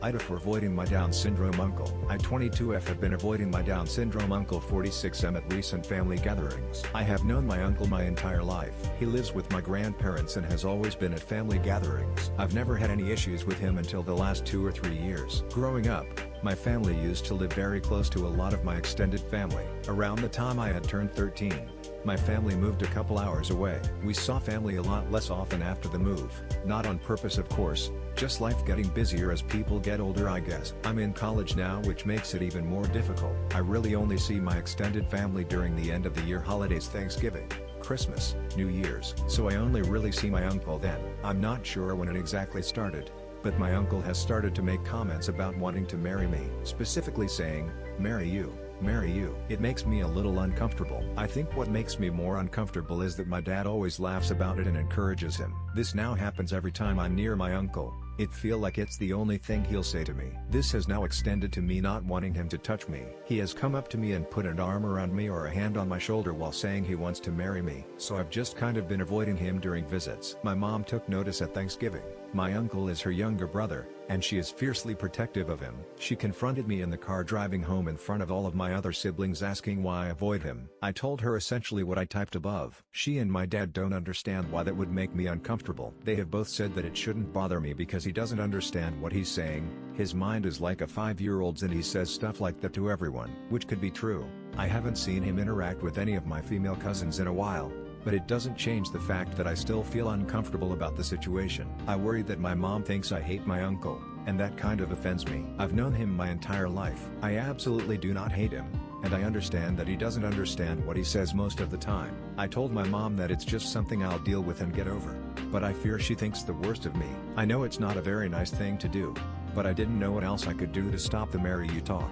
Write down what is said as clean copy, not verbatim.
AITA for avoiding my Down syndrome uncle. I 22F have been avoiding my Down syndrome uncle 46M at recent family gatherings. I have known my uncle my entire life. He lives with my grandparents and has always been at family gatherings. I've never had any issues with him until the last 2 or 3 years. Growing up, my family used to live very close to a lot of my extended family. Around the time I had turned 13, my family moved a couple hours away. We saw family a lot less often after the move. Not on purpose of course, just life getting busier as people get older I guess. I'm in college now which makes it even more difficult. I really only see my extended family during the end of the year holidays, Thanksgiving, Christmas, New Year's. So I only really see my uncle then. I'm not sure when it exactly started, but my uncle has started to make comments about wanting to marry me. Specifically saying, marry you. Marry you. It makes me a little uncomfortable. I think what makes me more uncomfortable is that my dad always laughs about it and encourages him. This now happens every time I'm near my uncle. It feel like it's the only thing he'll say to me. This has now extended to me not wanting him to touch me. He has come up to me and put an arm around me or a hand on my shoulder while saying he wants to marry me. So I've just kind of been avoiding him during visits. My mom took notice at Thanksgiving. My uncle is her younger brother, and she is fiercely protective of him. She confronted me in the car driving home in front of all of my other siblings asking why I avoid him. I told her essentially what I typed above. She and my dad don't understand why that would make me uncomfortable. They have both said that it shouldn't bother me because he doesn't understand what he's saying. His mind is like a 5-year-old's and he says stuff like that to everyone, which could be true. I haven't seen him interact with any of my female cousins in a while, but it doesn't change the fact that I still feel uncomfortable about the situation. I worry that my mom thinks I hate my uncle, and that kind of offends me. I've known him my entire life. I absolutely do not hate him, and I understand that he doesn't understand what he says most of the time. I told my mom that it's just something I'll deal with and get over, but I fear she thinks the worst of me. I know it's not a very nice thing to do, but I didn't know what else I could do to stop the marry you talk.